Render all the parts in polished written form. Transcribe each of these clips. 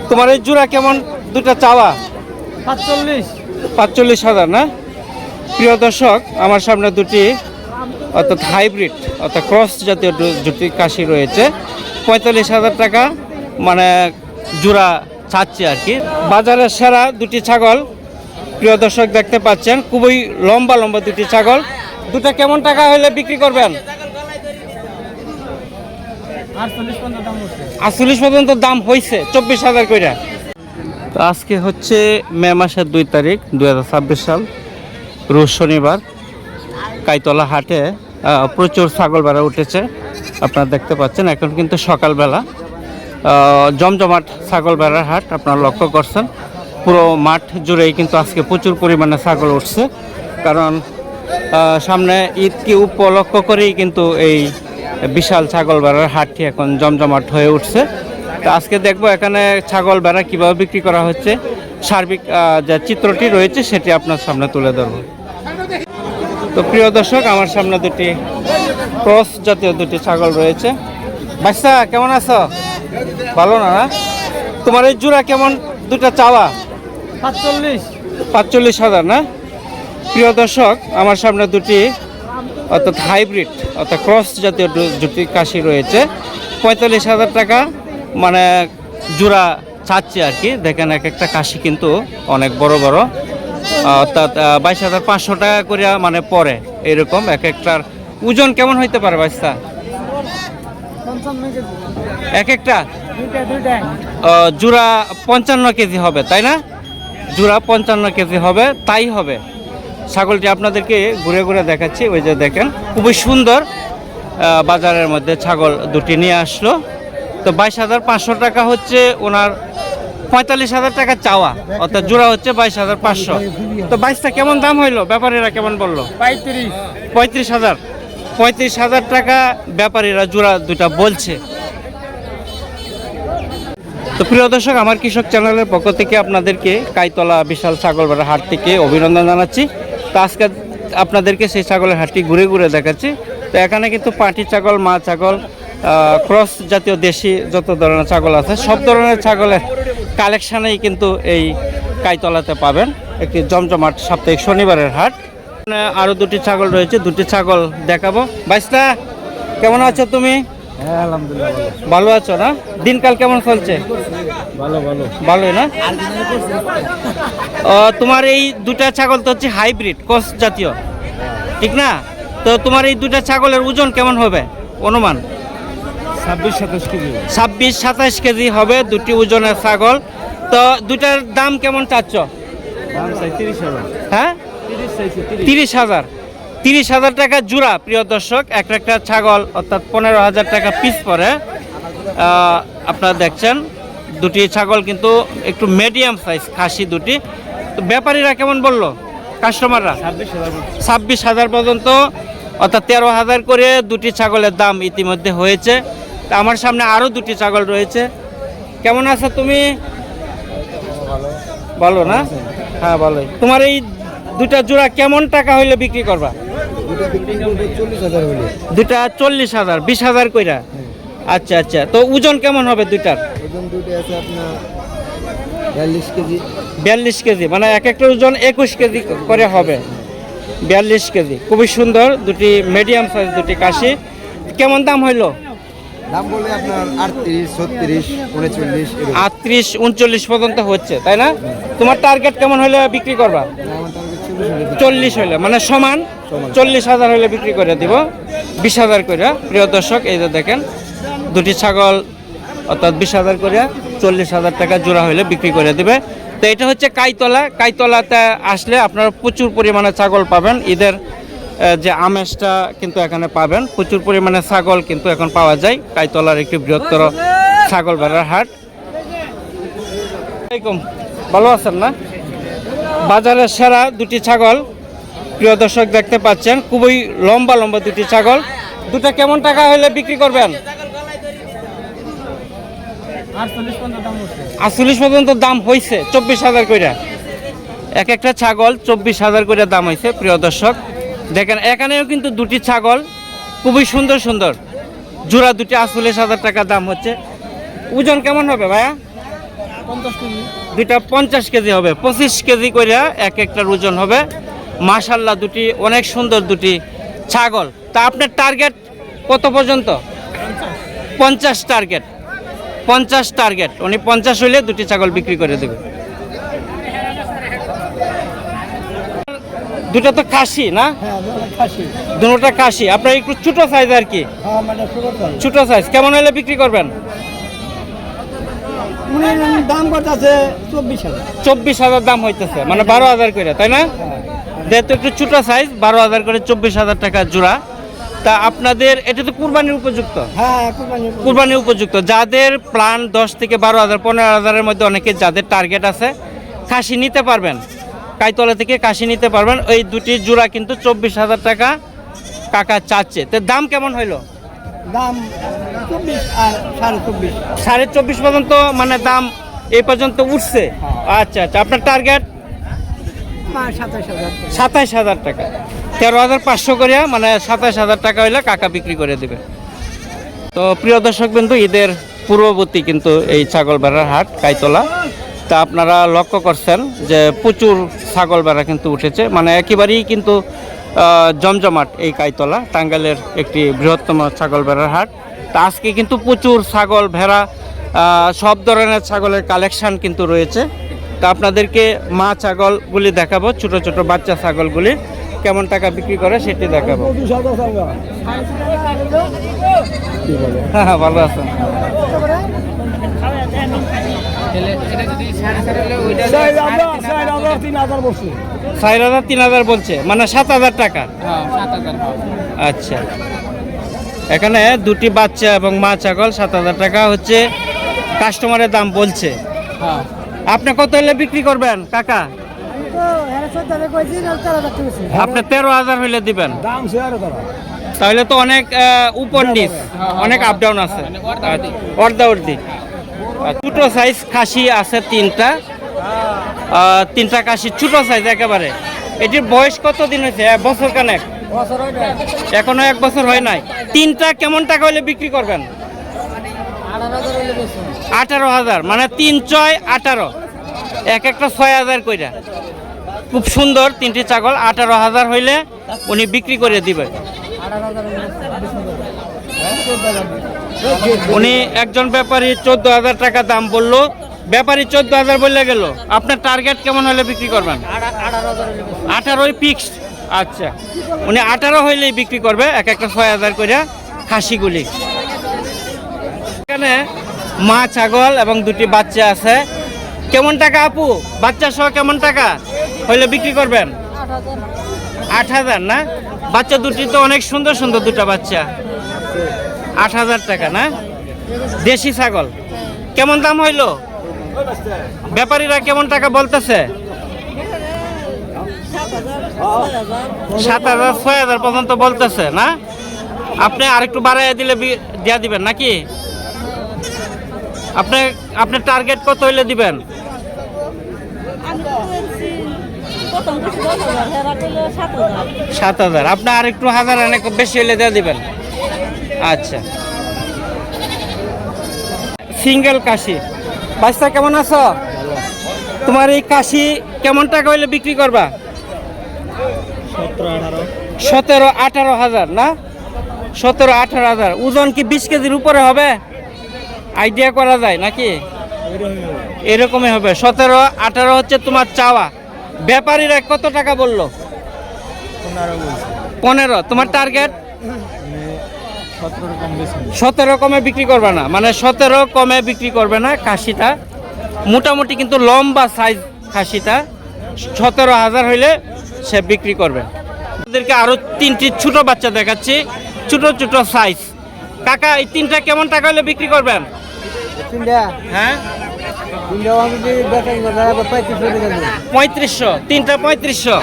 তোমার এই জোড়া কেমন দুটা চাওয়া? 45,000 না? প্রিয় দর্শক, আমার সামনে দুটি অর্থাৎ হাইব্রিড অর্থাৎ ক্রস জাতীয় দুটি কাশি রয়েছে। 45,000 টাকা মানে জোড়া চাচ্ছে আর কি। বাজারের সেরা দুটি ছাগল প্রিয় দর্শক দেখতে পাচ্ছেন, খুবই লম্বা লম্বা দুটি ছাগল। দুটা কেমন টাকা হলে বিক্রি করবেন? 48 পর্যন্ত দাম হয়েছে, 24,000 কইরা। তো আজকে হচ্ছে মে মাসের 2 তারিখ 2026 সাল, রোজ শনিবার। কাইতলা হাটে প্রচুর ছাগল বেড়া উঠেছে, আপনারা দেখতে পাচ্ছেন। এখন কিন্তু সকালবেলা, জমজমাট ছাগল বেড়ার হাট আপনারা লক্ষ্য করছেন। পুরো মাঠ জুড়েই কিন্তু আজকে প্রচুর পরিমাণে ছাগল উঠছে, কারণ সামনে ঈদকে উপলক্ষ করেই কিন্তু এই বিশাল ছাগল বেড়ার হাটটি এখন জমজমাট হয়ে উঠছে। তো আজকে দেখবো এখানে ছাগল বেড়া কীভাবে বিক্রি করা হচ্ছে, সার্বিক যে চিত্রটি রয়েছে সেটি আপনার সামনে তুলে ধরব। তো প্রিয় দর্শক, আমার সামনে দুটি ক্রস জাতীয় দুটি ছাগল রয়েছে। বাচ্চা কেমন আছো? ভালো না? তোমার এই জোড়া কেমন দুটা চাওয়া? 45,000 না? প্রিয় দর্শক, আমার সামনে দুটি অর্থাৎ হাইব্রিড অর্থাৎ ক্রস জাতীয় দুটি কাশি রয়েছে। 45,000 টাকা মানে জোড়া চাচ্ছে আর কি। দেখেন এক একটা কাশি কিন্তু অনেক বড় বড়, অর্থাৎ 22,500 টাকা করে মানে পরে এরকম। এক একটার ওজন কেমন হইতে পারে বাচ্চা? এক একটা জোড়া 55 কেজি হবে, তাই না? জোড়া 55 কেজি হবে, তাই হবে। ছাগলটি আপনাদেরকে ঘুরে ঘুরে দেখাচ্ছি। ওই যে দেখেন, খুবই সুন্দর। বাজারের মধ্যে ছাগল দুটি নিয়ে আসলো। তো 22,500 টাকা হচ্ছে ওনার, 45,000 টাকা চাওয়া, অর্থাৎ জোড়া হচ্ছে 22,500। তো 22টা কেমন দাম হইলো? ব্যাপারীরা কেমন বললো? 35,000 টাকা ব্যাপারীরা জোড়া দুটা বলছে। তো প্রিয় দর্শক, আমার কৃষক চ্যানেলের পক্ষ থেকে আপনাদেরকে কাইতলা বিশাল ছাগল বেড়ার হাট থেকে অভিনন্দন জানাচ্ছি। তো আজকে আপনাদেরকে সেই ছাগলের হাটটি ঘুরে ঘুরে দেখাচ্ছি। তো এখানে কিন্তু পাটি ছাগল, মা ছাগল, ক্রস জাতীয় দেশি যত ধরনের ছাগল আছে, সব ধরনের ছাগলের কালেকশানেই কিন্তু এই কাইতলাতে পাবেন। একটি জমজমাট সাপ্তাহিক শনিবারের হাট। আরও দুটি ছাগল রয়েছে, দুটি ছাগল দেখাবো। বাইস্তা কেমন আছো তুমি? হ্যাঁ, আলহামদুলিল্লাহ ভালো আছো না? দিনকাল কেমন চলছে? ভালোই না? তোমার এই দুটা ছাগল তো হচ্ছে হাইব্রিড ক্রস জাতীয়, ঠিক না? তো তোমার এই দুটা ছাগলের ওজন কেমন হবে অনুমান? 26-27 কেজি হবে দুটি ওজনের ছাগল। তো দুটার দাম কেমন চাচ্ছ? হ্যাঁ, 30,000 টাকা জোড়া। প্রিয় দর্শক, একটা ছাগল অর্থাৎ 15,000 টাকা পিস পরে। আপনারা দেখছেন দুটি ছাগল কিন্তু একটু মিডিয়াম সাইজ খাসি দুটি। তো ব্যাপারীরা কেমন বললো কাস্টমাররা? 26,000 পর্যন্ত, অর্থাৎ 13,000 করে দুটি ছাগলের দাম ইতিমধ্যে হয়েছে। তা আমার সামনে আরও দুটি ছাগল রয়েছে। কেমন আছো তুমি? ভালো না? হ্যাঁ, ভালোই। তোমার এই দুটা জোড়া কেমন টাকা হইলে বিক্রি করবা? দুটা 40,000, 20,000 কইরা। আচ্ছা আচ্ছা। তো ওজন কেমন হবে দুইটার? ওজন দুটো আছে আপনার 42 কেজি, মানে এক একটা ওজন 21 কেজি করে হবে। 42 কেজি, খুবই সুন্দর দুটি মিডিয়াম সাইজ দুটি কাশি। কেমন দাম হইলো? দাম বলে আপনার 38, 36, 39, 38-39 পর্যন্ত হচ্ছে, তাই না? তোমার টার্গেট কেমন হলে বিক্রি করবা? 40 হইলে, মানে সমান 40,000 হলে বিক্রি করে দিব, 20,000 করে। প্রিয় দর্শক, এই যে দেখেন দুটি ছাগল অর্থাৎ 20,000 করে, 40,000 টাকা জোড়া হলে বিক্রি করে দিবে। তো এটা হচ্ছে কাইতলাতে আসলে আপনারা প্রচুর পরিমাণে ছাগল পাবেন। ঈদের যে আমেজটা কিন্তু এখানে পাবেন। প্রচুর পরিমাণে ছাগল কিন্তু এখন পাওয়া যায়। কাইতলার একটি বৃহত্তর ছাগল বেড়ার হাট। ভালো আছেন না? বাজারের সেরা দুটি ছাগল প্রিয় দর্শক দেখতে পাচ্ছেন, খুবই লম্বা লম্বা দুটি ছাগল। দুটা কেমন টাকা হলে বিক্রি করবেন? 48 পর্যন্ত দাম হয়েছে, 24,000 করে। এক একটা ছাগল 24,000 করে দাম হয়েছে। প্রিয় দর্শক দেখেন, এখানেও কিন্তু দুটি ছাগল খুবই সুন্দর সুন্দর জোড়া দুটি 48,000 টাকা দাম হচ্ছে। ওজন কেমন হবে ভাইয়া? দুইটা 50 কেজি হবে, 25 কেজি করে এক একটার ওজন হবে। মাশাআল্লাহ দুটি অনেক সুন্দর দুটি ছাগল। তা আপনার টার্গেট কত পর্যন্ত? 50 টার্গেট, 50 টার্গেট। উনি 50 হইলে দুটি ছাগল বিক্রি করে দেবে। দুটো তো খাসি না? দুটোটা খাসি। আপনার একটু ছোট সাইজ আর কি, ছোট সাইজ। কেমন হলে বিক্রি করবেন? দাম কত আছে? 24,000। 24,000 দাম হইতেছে, মানে 12,000 করে, তাই না? যেহেতু একটু ছোট সাইজ, 12,000 করে 24,000 টাকা জোড়া। তা আপনাদের এটা তো কুরবানির উপযুক্ত? হ্যাঁ, কুরবানির উপযুক্ত। যাদের প্ল্যান 10 থেকে 12,000 15,000-এর মধ্যে, অনেকে যাদের টার্গেট আছে, খাসি নিতে পারবেন, কাইতলা থেকে খাসি নিতে পারবেন। ওই দুটি জোড়া কিন্তু 24,000 টাকা কাকা চাচ্ছে। তো দাম কেমন হইলো? দাম 24 আর 24.5। 24.5 পর্যন্ত মানে দাম এই পর্যন্ত উঠছে। আচ্ছা আচ্ছা, আপনার টার্গেট 27,000 টাকা, 13,500 করে, মানে 27,000 টাকা হইলে কাকা বিক্রি করে দেবে। তো প্রিয় দর্শক বিন্দু, ঈদের পূর্ববর্তী কিন্তু এই ছাগল বেড়ার হাট কাইতলা। তা আপনারা লক্ষ্য করছেন যে প্রচুর ছাগল বেড়া কিন্তু উঠেছে, মানে একেবারেই কিন্তু জমজমাট এই কাইতলা, টাঙ্গাইলের একটি বৃহত্তম ছাগল বেড়ার হাট। তা আজকে কিন্তু প্রচুর ছাগল ভেড়া, সব ধরনের ছাগলের কালেকশন কিন্তু রয়েছে। তা আপনাদেরকে মা ছাগলগুলি দেখাবো, ছোট ছোট বাচ্চা ছাগলগুলি কেমন টাকা বিক্রি করে সেটি দেখাবো। হ্যাঁ হ্যাঁ, ভালো আছেন? 3,000 বলছে, মানে 7,000 টাকা। আচ্ছা, এখানে দুটি বাচ্চা এবং মা ছাগল 7,000 টাকা হচ্ছে কাস্টমারের দাম বলছে। আপনি কত হলে বিক্রি করবেন কাকা? আপনি 13,000 হইলে দিবেন। তাহলে তো অনেক উপর নিচ, অনেক আপ ডাউন আছে, অর্ধা অর্ধি। ছোটো সাইজ খাসি আছে তিনটা খাসি, ছোট সাইজ একেবারে। এটির বয়স কত দিন হয়েছে? 1 বছর কানেক? এখনো 1 বছর হয় নাই। তিনটা কেমন টাকা হলে বিক্রি করবেন? 18,000, মানে 3 6 18, এক একটা 6,000 কইরা। খুব সুন্দর তিনটি ছাগল, 18,000 হইলে উনি বিক্রি করে দিবে। উনি একজন ব্যাপারী 14,000 টাকা দাম বললো, ব্যাপারী 14,000 বললে গেল। আপনার টার্গেট কেমন হলে বিক্রি করবেন? 18 ফিক্সড। আচ্ছা, উনি 18 হইলেই বিক্রি করবে, এক একটা 6,000 করে খাসিগুলি। এখানে মা ছাগল এবং দুটি বাচ্চা আছে। কেমন টাকা আপু, বাচ্চা সহ কেমন টাকা হইলে বিক্রি করবেন? 8,000 না? বাচ্চা দুটি তো অনেক সুন্দর সুন্দর, দুটা বাচ্চা। 8,000 টাকা না? দেশি ছাগল। কেমন দাম হইলো? ব্যাপারীরা কেমন টাকা বলতেছে? 7,000 6,000 পর্যন্ত বলতেছে না? আপনি আরেকটু বাড়াইয়া দিলে দিয়া দিবেন নাকি? আপনার টার্গেট কত হইলে দিবেন? 7,000। আপনি আরেকটু 1,000 অনেক বেশি হইলে দিয়ে দিবেন। আচ্ছা, সিঙ্গেল কাশি। বাচ্চা কেমন আছো? তোমার এই কাশি কেমন টাকা হইলে বিক্রি করবা? 17-18,000 না? 17-18,000। ওজন কি 20 কেজির উপরে হবে? আইডিয়া করা যায় নাকি? এরকমই হবে। 17-18 হচ্ছে তোমার চাওয়া। ব্যাপারীরা কত টাকা বললো? 15। তোমার টার্গেট? 17 কমে বিক্রি করবে না, মানে 17 কমে বিক্রি করবে না। খাসিটা মোটামুটি কিন্তু লম্বা সাইজ খাসিটা, 17,000 হইলে সে বিক্রি করবে। আপনাদেরকে আরো তিনটি ছোট বাচ্চা দেখাচ্ছি, ছোট ছোট সাইজ। কাকা, এই তিনটা কেমন টাকা হলে বিক্রি করবেন? হ্যাঁ, 3500। তিনটা 3500।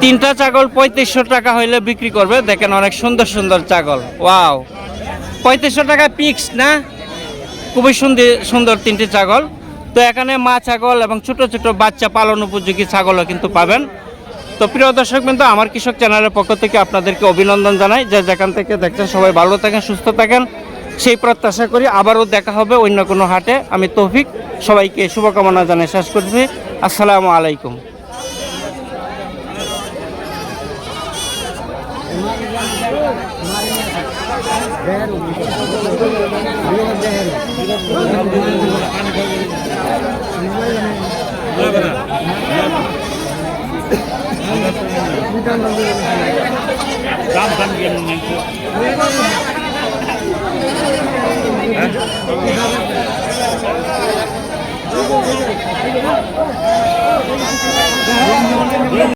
তিনটা ছাগল 3500 টাকা হইলে বিক্রি করবে। দেখেন অনেক সুন্দর সুন্দর ছাগল। ওয়াও, 3500 টাকা ফিক্স না? খুবই সুন্দর সুন্দর তিনটি ছাগল। তো এখানে মা ছাগল এবং ছোট ছোট বাচ্চা পালন উপযোগী ছাগলও কিন্তু পাবেন। তো প্রিয় দর্শক বিন্দু, আমার কৃষক চ্যানেলের পক্ষ থেকে আপনাদেরকে অভিনন্দন জানাই। যে যেখান থেকে দেখছেন সবাই ভালো থাকেন, সুস্থ থাকেন। সেই প্রত্যাশা করি আবারও দেখা হবে অন্য কোনো হাটে। আমি তৌফিক, সবাইকে শুভকামনা জানিয়ে শেষ করছি। আসসালামু আলাইকুম। দাম